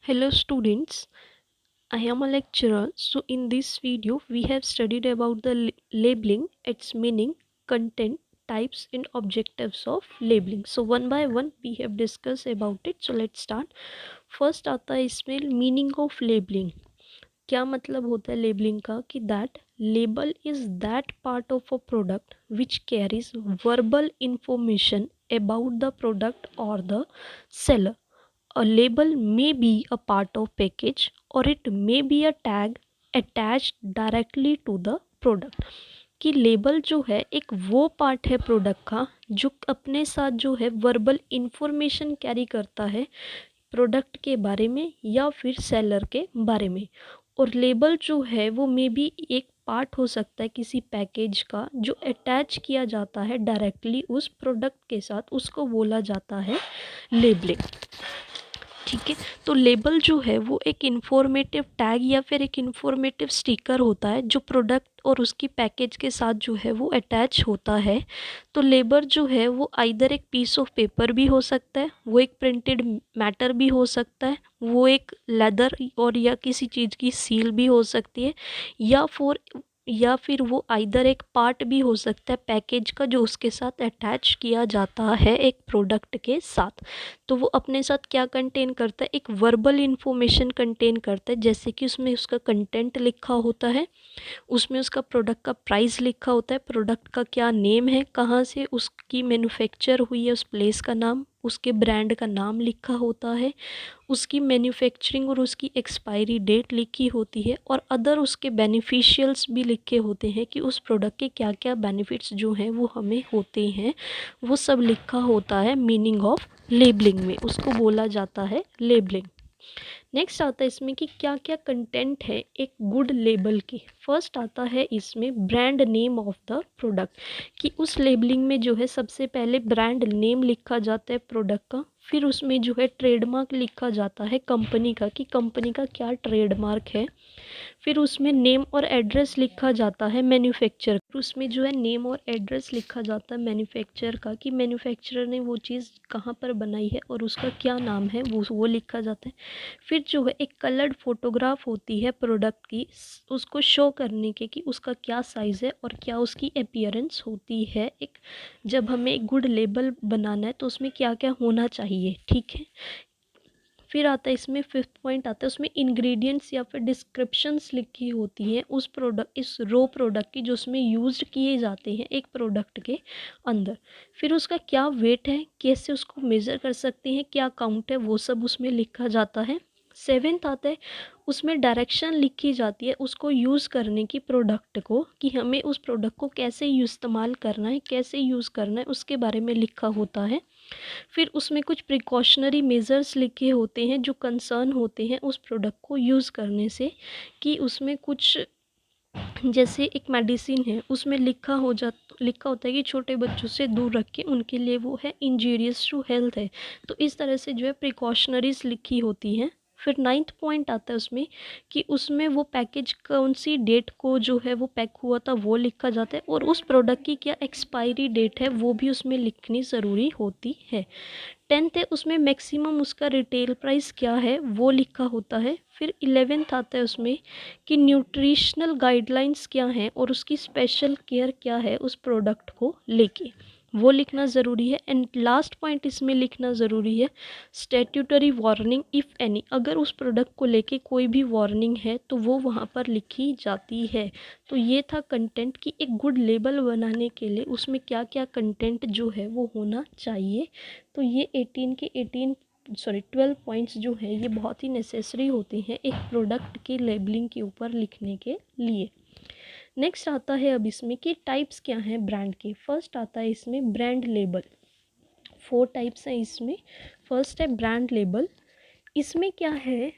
Hello students, I am a lecturer. So in this video we have studied about the labeling, its meaning, content, types and objectives of labeling. So one by one we have discussed about it. So let's start. First आता है इसमें meaning of labeling. क्या मतलब होता है labelling का कि that label is that part of a product which carries verbal information about the product और the seller. A label may be a part of package or it may be a tag attached directly to the product. कि label जो है एक वो part है product का जो अपने साथ जो है वर्बल इंफॉर्मेशन कैरी करता है प्रोडक्ट के बारे में या फिर सेलर के बारे में. और लेबल जो है वो मे बी एक पार्ट हो सकता है किसी पैकेज का जो अटैच किया जाता है डायरेक्टली उस प्रोडक्ट के साथ, उसको बोला जाता है लेबलिंग. ठीक है, तो लेबल जो है वो एक इन्फॉर्मेटिव टैग या फिर एक इन्फॉर्मेटिव स्टिकर होता है जो प्रोडक्ट और उसकी पैकेज के साथ जो है वो अटैच होता है. तो लेबल जो है वो आइदर एक पीस ऑफ पेपर भी हो सकता है, वो एक प्रिंटेड मैटर भी हो सकता है, वो एक लेदर और या किसी चीज़ की सील भी हो सकती है, या फिर वो आइदर एक पार्ट भी हो सकता है पैकेज का जो उसके साथ अटैच किया जाता है एक प्रोडक्ट के साथ. तो वो अपने साथ क्या कंटेन करता है, एक वर्बल इन्फॉर्मेशन कंटेन करता है, जैसे कि उसमें उसका कंटेंट लिखा होता है, उसमें उसका प्रोडक्ट का प्राइस लिखा होता है, प्रोडक्ट का क्या नेम है, कहाँ से उसकी मैन्युफैक्चर हुई है उस प्लेस का नाम, उसके ब्रांड का नाम लिखा होता है, उसकी मैन्युफैक्चरिंग और उसकी एक्सपायरी डेट लिखी होती है और अदर उसके बेनिफिशियल्स भी लिखे होते हैं कि उस प्रोडक्ट के क्या क्या बेनिफिट्स जो हैं वो हमें होते हैं, वो सब लिखा होता है मीनिंग ऑफ लेबलिंग में, उसको बोला जाता है लेबलिंग. नेक्स्ट आता है इसमें कि क्या क्या कंटेंट है एक गुड लेबल की. फर्स्ट आता है इसमें brand name of the product, कि उस लेबलिंग में जो है सबसे पहले ब्रांड नेम लिखा जाता है प्रोडक्ट का, फिर उसमें जो है ट्रेडमार्क लिखा जाता है कंपनी का कि कंपनी का क्या ट्रेडमार्क है, फिर उसमें नेम और एड्रेस लिखा जाता है मैन्युफैक्चर, उसमें जो है नेम और एड्रेस लिखा जाता है मैन्युफैक्चर का कि मैन्युफैक्चरर ने वो चीज़ कहाँ पर बनाई है और उसका क्या नाम है वो लिखा जाता है. फिर जो है एक कलर्ड फोटोग्राफ होती है प्रोडक्ट की, उसको शो करने के कि उसका क्या साइज़ है और क्या उसकी अपीयरेंस होती है. एक जब हमें एक गुड लेबल बनाना है तो उसमें क्या क्या होना चाहिए. ठीक है, फिर आता है इसमें फिफ्थ पॉइंट आता है, उसमें इंग्रेडिएंट्स या फिर डिस्क्रिप्शंस लिखी होती हैं उस प्रोडक्ट, इस रो प्रोडक्ट की जो उसमें यूज किए जाते हैं एक प्रोडक्ट के अंदर. फिर उसका क्या वेट है, कैसे उसको मेज़र कर सकते हैं, क्या काउंट है, वो सब उसमें लिखा जाता है. सेवेंथ आता है उसमें डायरेक्शन लिखी जाती है उसको यूज़ करने की प्रोडक्ट को, कि हमें उस प्रोडक्ट को कैसे इस्तेमाल करना है, कैसे यूज़ करना है, उसके बारे में लिखा होता है. फिर उसमें कुछ प्रिकॉशनरी मेजर्स लिखे होते हैं जो कंसर्न होते हैं उस प्रोडक्ट को यूज़ करने से, कि उसमें कुछ जैसे एक मेडिसिन है उसमें लिखा होता है कि छोटे बच्चों से दूर रखें, उनके लिए वो है इंजीरियस टू हेल्थ है. तो इस तरह से जो है प्रिकॉशनरीज लिखी होती हैं. फिर नाइन्थ पॉइंट आता है उसमें कि उसमें वो पैकेज कौन सी डेट को जो है वो पैक हुआ था वो लिखा जाता है और उस प्रोडक्ट की क्या एक्सपायरी डेट है वो भी उसमें लिखनी ज़रूरी होती है. टेंथ है उसमें मैक्सिमम उसका रिटेल प्राइस क्या है वो लिखा होता है. फिर इलेवेंथ आता है उसमें कि न्यूट्रिशनल गाइडलाइंस क्या हैं और उसकी स्पेशल केयर क्या है उस प्रोडक्ट को लेके, वो लिखना ज़रूरी है. एंड लास्ट पॉइंट इसमें लिखना ज़रूरी है स्टैट्यूटरी वार्निंग इफ़ एनी, अगर उस प्रोडक्ट को लेके कोई भी वार्निंग है तो वो वहाँ पर लिखी जाती है. तो ये था कंटेंट कि एक गुड लेबल बनाने के लिए उसमें क्या क्या कंटेंट जो है वो होना चाहिए. तो ये 12 पॉइंट्स जो हैं ये बहुत ही नेसेसरी होते हैं एक प्रोडक्ट की लेबलिंग के ऊपर लिखने के लिए. नेक्स्ट आता है अब इसमें कि टाइप्स क्या हैं ब्रांड के. फर्स्ट आता है इसमें ब्रांड लेबल. 4 टाइप्स हैं इसमें. फर्स्ट है ब्रांड लेबल. इसमें क्या है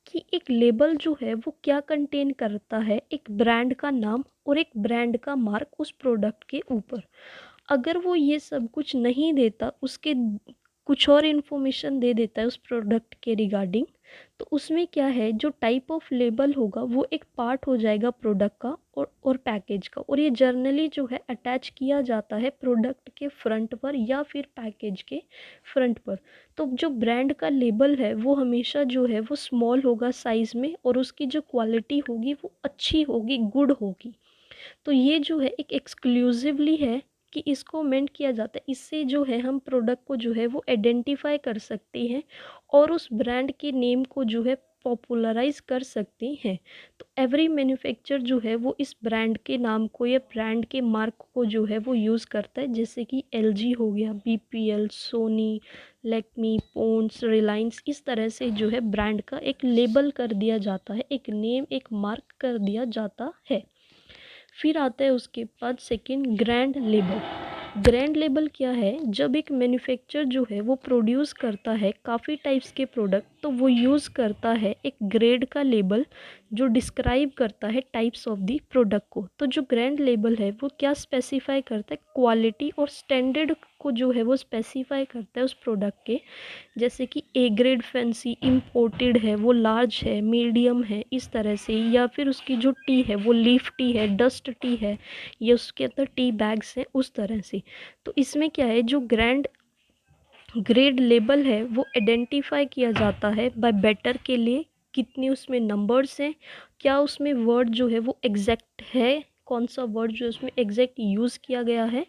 कि एक लेबल जो है वो क्या कंटेन करता है, एक ब्रांड का नाम और एक ब्रांड का मार्क उस प्रोडक्ट के ऊपर. अगर वो ये सब कुछ नहीं देता, उसके कुछ और इन्फॉर्मेशन दे देता है उस प्रोडक्ट के रिगार्डिंग, तो उसमें क्या है, जो टाइप ऑफ लेबल होगा वो एक पार्ट हो जाएगा प्रोडक्ट का और पैकेज का, और ये जर्नली जो है अटैच किया जाता है प्रोडक्ट के फ्रंट पर या फिर पैकेज के फ्रंट पर। तो जो ब्रांड का लेबल है वो हमेशा जो है वो स्मॉल होगा साइज़ में, और उसकी जो क्वालिटी होगी वो अच्छी होगी, गुड होगी। तो ये जो है एक एक्सक्लूसिवली है कि इसको मेंट किया जाता है, इससे जो है हम प्रोडक्ट को जो है वो आइडेंटिफाई कर सकते हैं और उस ब्रांड के नेम को जो है पॉपुलराइज कर सकते हैं। तो एवरी मैन्युफैक्चर जो है वो इस ब्रांड के नाम को या ब्रांड के मार्क को जो है वो यूज़ करता है, जैसे कि एलजी हो गया, बीपीएल, सोनी, लैक्मी, पॉन्ड्स, रिलायंस, इस तरह से जो है ब्रांड का एक लेबल कर दिया जाता है, एक नेम, एक मार्क कर दिया जाता है। फिर आता है उसके बाद second, grand label. Grand label क्या है, जब एक मैन्युफैक्चर जो है वो प्रोड्यूस करता है काफ़ी टाइप्स के प्रोडक्ट, तो वो यूज़ करता है एक ग्रेड का लेबल जो डिस्क्राइब करता है टाइप्स ऑफ दी प्रोडक्ट को। तो जो ग्रैंड लेबल है वो क्या स्पेसिफाई करता है, क्वालिटी और स्टैंडर्ड को जो है वो स्पेसिफाई करता है उस प्रोडक्ट के, जैसे कि ए ग्रेड फैंसी इम्पोर्टेड है, वो लार्ज है, मीडियम है, इस तरह से, या फिर उसकी जो टी है वो लीफ टी है, डस्ट टी है, या उसके अंदर टी बैग्स हैं, उस तरह से। तो इसमें क्या है, जो ग्रेड लेबल है वो आइडेंटिफाई किया जाता है बाय बेटर के लिए, कितने उसमें नंबर्स हैं, क्या उसमें वर्ड जो है वो एग्जैक्ट है, कौन सा वर्ड जो है उसमें एग्जैक्ट यूज़ किया गया है,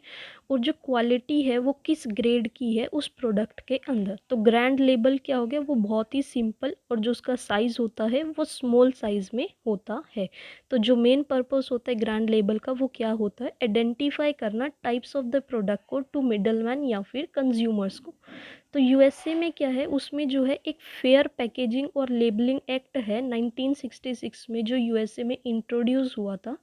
और जो क्वालिटी है वो किस ग्रेड की है उस प्रोडक्ट के अंदर। तो ग्रैंड लेबल क्या हो गया, वो बहुत ही सिंपल, और जो उसका साइज़ होता है वो स्मॉल साइज़ में होता है। तो जो मेन पर्पस होता है ग्रैंड लेबल का वो क्या होता है, आइडेंटिफाई करना टाइप्स ऑफ द प्रोडक्ट को टू मिडलमैन या फिर कंज्यूमर्स को। तो यूएसए में क्या है, उसमें जो है एक फेयर पैकेजिंग और लेबलिंग एक्ट है 1966 में, जो यूएसए में इंट्रोड्यूस हुआ था।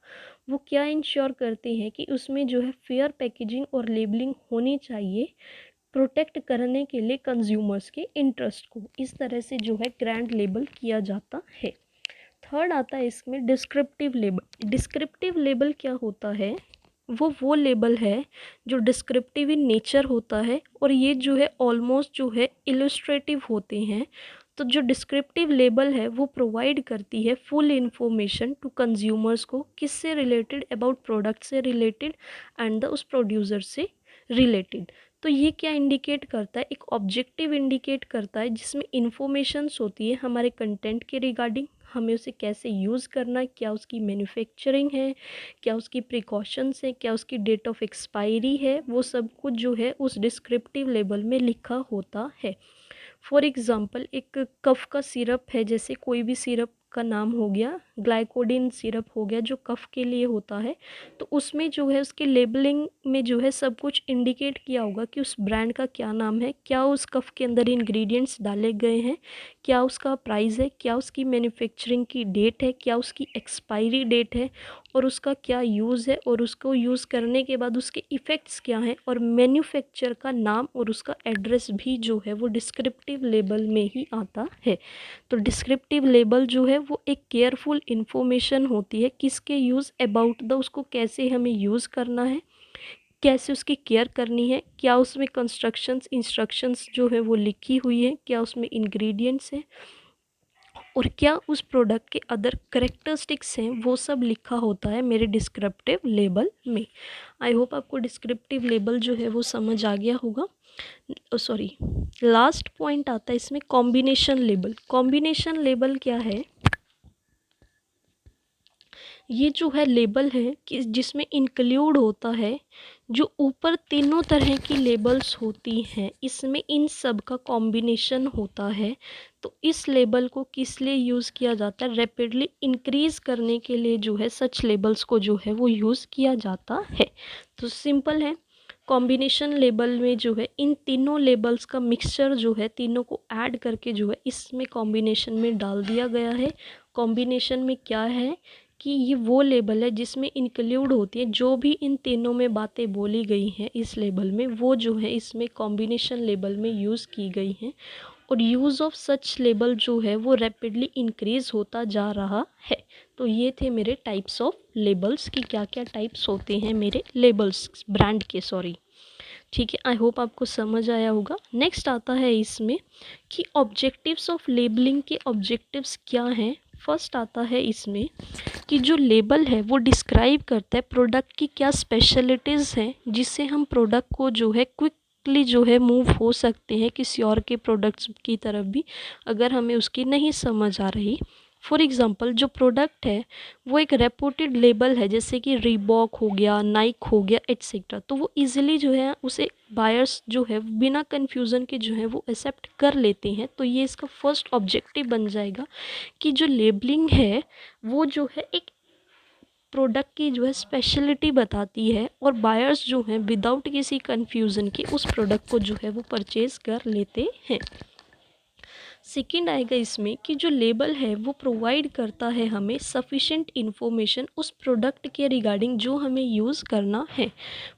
वो क्या इंश्योर करते हैं कि उसमें जो है फेयर पैकेजिंग और लेबलिंग होनी चाहिए, प्रोटेक्ट करने के लिए कंज्यूमर्स के इंटरेस्ट को। इस तरह से जो है ग्रैंड लेबल किया जाता है। थर्ड आता है इसमें डिस्क्रिप्टिव लेबल। डिस्क्रिप्टिव लेबल क्या होता है, वो लेबल है जो डिस्क्रिप्टिव इन नेचर होता है, और ये जो है ऑलमोस्ट जो है इलस्ट्रेटिव होते हैं। तो जो डिस्क्रिप्टिव लेबल है वो प्रोवाइड करती है फुल इंफॉर्मेशन टू कंज्यूमर्स को, किससे रिलेटेड, अबाउट प्रोडक्ट से रिलेटेड एंड द उस प्रोड्यूसर से रिलेटेड। तो ये क्या इंडिकेट करता है, एक ऑब्जेक्टिव इंडिकेट करता है जिसमें इंफॉर्मेशंस होती है हमारे कंटेंट के रिगार्डिंग, हमें उसे कैसे यूज़ करना है, क्या उसकी मैन्युफैक्चरिंग है, क्या उसकी प्रिकॉशंस है, क्या उसकी डेट ऑफ एक्सपायरी है, वो सब कुछ जो है उस डिस्क्रिप्टिव लेबल में लिखा होता है। फॉर एग्ज़ाम्पल, एक कफ़ का सिरप है, जैसे कोई भी सिरप का नाम हो गया, ग्लाइकोडिन सिरप हो गया जो कफ़ के लिए होता है, तो उसमें जो है उसके लेबलिंग में जो है सब कुछ इंडिकेट किया होगा कि उस ब्रांड का क्या नाम है, क्या उस कफ़ के अंदर इंग्रेडिएंट्स डाले गए हैं, क्या उसका प्राइस है, क्या उसकी मैन्युफैक्चरिंग की डेट है, क्या उसकी एक्सपायरी डेट है, और उसका क्या यूज़ है, और उसको यूज़ करने के बाद उसके इफ़ेक्ट्स क्या हैं, और मैन्युफैक्चर का नाम और उसका एड्रेस भी जो है वो डिस्क्रिप्टिव लेबल में ही आता है। तो डिस्क्रिप्टिव लेबल जो है वो एक केयरफुल इंफॉर्मेशन होती है, किसके यूज़, अबाउट द, उसको कैसे हमें यूज़ करना है, कैसे उसकी केयर करनी है, क्या उसमें कंस्ट्रक्शंस इंस्ट्रक्शंस जो है वो लिखी हुई है, क्या उसमें इंग्रेडिएंट्स हैं, और क्या उस प्रोडक्ट के अदर करेक्टरिस्टिक्स हैं, वो सब लिखा होता है मेरे डिस्क्रिप्टिव लेबल में। आई होप आपको डिस्क्रिप्टिव लेबल जो है वो समझ आ गया होगा। सॉरी, लास्ट पॉइंट आता है इसमें कॉम्बिनेशन लेबल। कॉम्बिनेशन लेबल क्या है, ये जो है लेबल है कि जिसमें इंक्लूड होता है जो ऊपर तीनों तरह की लेबल्स होती हैं, इसमें इन सब का कॉम्बिनेशन होता है। तो इस लेबल को किस लिए यूज़ किया जाता है, रैपिडली इंक्रीज़ करने के लिए जो है सच लेबल्स को जो है वो यूज़ किया जाता है। तो सिंपल है, कॉम्बिनेशन लेबल में जो है इन तीनों लेबल्स का मिक्सचर जो है, तीनों को ऐड करके जो है इसमें कॉम्बिनेशन में डाल दिया गया है। कॉम्बिनेशन में क्या है कि ये वो लेबल है जिसमें इंक्लूड होती है जो भी इन तीनों में बातें बोली गई हैं इस लेबल में, वो जो है इसमें कॉम्बिनेशन लेबल में यूज़ की गई हैं। और यूज़ ऑफ सच लेबल जो है वो रैपिडली इंक्रीज़ होता जा रहा है। तो ये थे मेरे टाइप्स ऑफ लेबल्स कि क्या क्या टाइप्स होते हैं मेरे लेबल्स, ब्रांड के, सॉरी। ठीक है, आई होप आपको समझ आया होगा। नेक्स्ट आता है इसमें कि ऑब्जेक्टिव्स ऑफ लेबलिंग के ऑब्जेक्टिव्स क्या हैं। फर्स्ट आता है इसमें कि जो लेबल है वो डिस्क्राइब करता है प्रोडक्ट की क्या स्पेशलिटीज़ हैं, जिससे हम प्रोडक्ट को जो है क्विकली जो है मूव हो सकते हैं किसी और के प्रोडक्ट्स की तरफ भी, अगर हमें उसकी नहीं समझ आ रही। फॉर एग्ज़ाम्पल जो प्रोडक्ट है वो एक रेपुटेड लेबल है, जैसे कि रीबॉक हो गया, नाइक हो गया, एट्सेट्रा, तो वो इजीली जो है उसे बायर्स जो है बिना कन्फ्यूज़न के जो है वो एक्सेप्ट कर लेते हैं। तो ये इसका फर्स्ट ऑब्जेक्टिव बन जाएगा कि जो लेबलिंग है वो जो है एक प्रोडक्ट की जो है स्पेशलिटी बताती है, और बायर्स जो हैं विदाउट किसी कन्फ्यूज़न के उस प्रोडक्ट को जो है वो परचेज़ कर लेते हैं। सेकंड आएगा इसमें कि जो लेबल है वो प्रोवाइड करता है हमें सफिशेंट इन्फॉर्मेशन उस प्रोडक्ट के रिगार्डिंग जो हमें यूज़ करना है।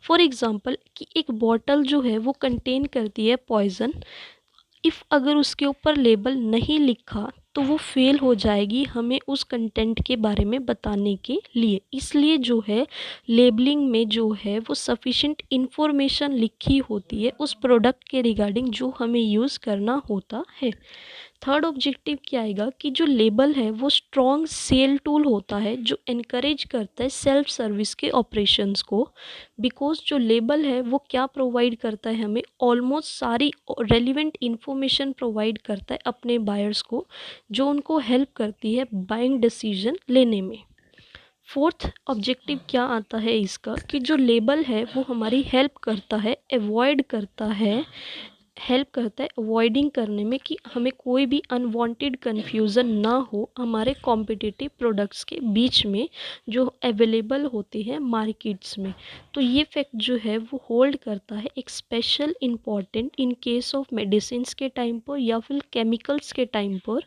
फॉर एग्ज़ाम्पल कि एक बॉटल जो है वो कंटेन करती है पॉइज़न, इफ़ अगर उसके ऊपर लेबल नहीं लिखा तो वो फेल हो जाएगी हमें उस कंटेंट के बारे में बताने के लिए। इसलिए जो है लेबलिंग में जो है वो सफिशेंट इन्फॉर्मेशन लिखी होती है उस प्रोडक्ट के रिगार्डिंग जो हमें यूज़ करना होता है। थर्ड ऑब्जेक्टिव क्या आएगा कि जो लेबल है वो स्ट्रॉन्ग सेल टूल होता है जो इनकरेज करता है सेल्फ सर्विस के ऑपरेशंस को। बिकॉज जो लेबल है वो क्या प्रोवाइड करता है, हमें ऑलमोस्ट सारी रेलिवेंट इंफॉर्मेशन प्रोवाइड करता है अपने बायर्स को, जो उनको हेल्प करती है बाइंग डिसीजन लेने में। फोर्थ ऑब्जेक्टिव क्या आता है इसका कि जो लेबल है वो हमारी हेल्प करता है अवॉइडिंग करने में कि हमें कोई भी अनवांटेड कन्फ्यूज़न ना हो हमारे कॉम्पिटिटिव प्रोडक्ट्स के बीच में जो अवेलेबल होते हैं मार्केट्स में। तो ये फैक्ट जो है वो होल्ड करता है एक special important in case of medicines के टाइम पर या फिर केमिकल्स के टाइम पर,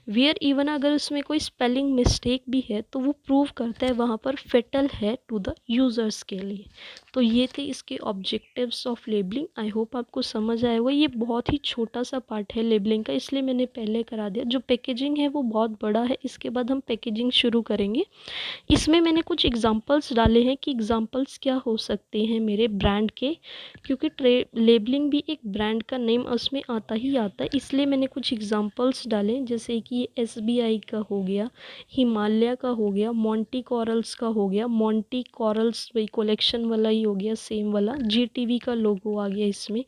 वेयर इवन अगर उसमें कोई स्पेलिंग मिस्टेक भी है तो वो प्रूव करता है वहाँ पर फेटल है टू द यूज़र्स के लिए। तो ये थे इसके objectives of labelling. I hope आपको समझ आया होगा। ये बहुत ही छोटा सा पार्ट है लेबलिंग का, इसलिए मैंने पहले करा दिया। जो पैकेजिंग है वो बहुत बड़ा है, इसके बाद हम पैकेजिंग शुरू करेंगे। इसमें मैंने कुछ एग्जांपल्स डाले हैं कि एग्जांपल्स क्या हो सकते हैं मेरे ब्रांड के, क्योंकि लेबलिंग भी एक ब्रांड का नेम उसमें आता ही आता है, इसलिए मैंने कुछ एग्जांपल्स डाले जैसे कि SBI का हो गया, हिमालय का हो गया, मोंटी कॉरल्स का हो गया, मोंटी कॉरल्स वही कलेक्शन वाला ही हो गया सेम वाला, GTV का लोगो आ गया इसमें,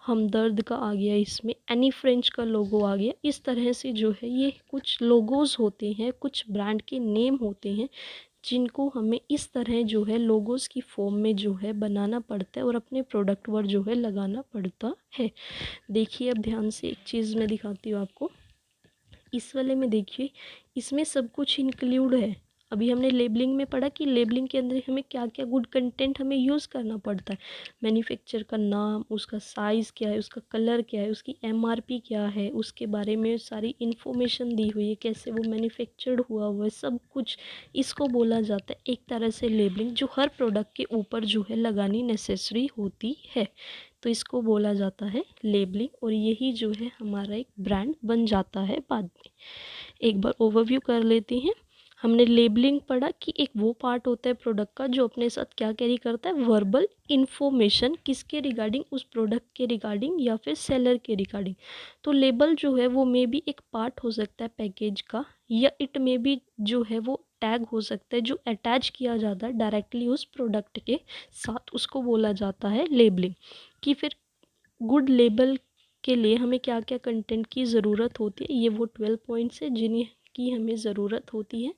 हमदर्द का आ गया इसमें, एनी फ्रेंच का लोगो आ गया। इस तरह से जो है ये कुछ लोगोज होते हैं, कुछ ब्रांड के नेम होते हैं जिनको हमें इस तरह जो है लोगोस की फॉर्म में जो है बनाना पड़ता है और अपने प्रोडक्ट पर जो है लगाना पड़ता है। देखिए अब ध्यान से एक चीज़ मैं दिखाती हूँ आपको। इस वाले में देखिए इसमें सब कुछ इंक्लूड है। अभी हमने लेबलिंग में पढ़ा कि लेबलिंग के अंदर हमें क्या क्या गुड कंटेंट हमें यूज़ करना पड़ता है। मैन्युफैक्चर का नाम, उसका साइज़ क्या है, उसका कलर क्या है, उसकी MRP क्या है, उसके बारे में सारी इन्फॉर्मेशन दी हुई है, कैसे वो मैन्युफैक्चर्ड हुआ है, सब कुछ इसको बोला जाता है एक तरह से लेबलिंग, जो हर प्रोडक्ट के ऊपर जो है लगानी नेसेसरी होती है। तो इसको बोला जाता है लेबलिंग, और यही जो है हमारा एक ब्रांड बन जाता है बाद में। एक बार ओवरव्यू कर लेते हैं। हमने लेबलिंग पढ़ा कि एक वो पार्ट होता है प्रोडक्ट का जो अपने साथ क्या कैरी करता है, वर्बल इन्फॉर्मेशन, किसके रिगार्डिंग, उस प्रोडक्ट के रिगार्डिंग या फिर सेलर के रिगार्डिंग। तो लेबल जो है वो मे बी एक पार्ट हो सकता है पैकेज का, या इट मे बी जो है वो टैग हो सकता है जो अटैच किया जाता है डायरेक्टली उस प्रोडक्ट के साथ, उसको बोला जाता है लेबलिंग। कि फिर गुड लेबल के लिए हमें क्या क्या कंटेंट की ज़रूरत होती है, ये वो 12 पॉइंट्स है जिन्हें की हमें ज़रूरत होती है।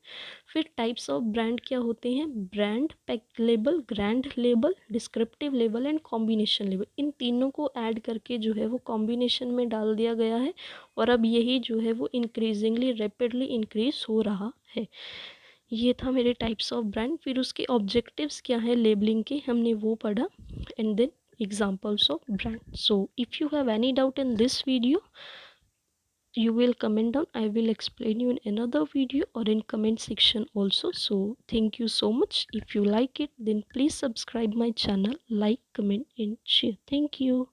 फिर टाइप्स ऑफ ब्रांड क्या होते हैं, brand, pack label, grand label, descriptive label and combination label. इन तीनों को ऐड करके जो है वो कॉम्बिनेशन में डाल दिया गया है, और अब यही जो है वो इंक्रीजिंगली रैपिडली इंक्रीज हो रहा है। ये था मेरे टाइप्स ऑफ ब्रांड। फिर उसके ऑब्जेक्टिव्स क्या है लेबलिंग के, हमने वो पढ़ा, and then examples of brand. So if you have any doubt in this video, you will comment down. I will explain you in another video or in comment section also. So thank you so much. If you like it, then please subscribe my channel, like, comment and share. Thank you.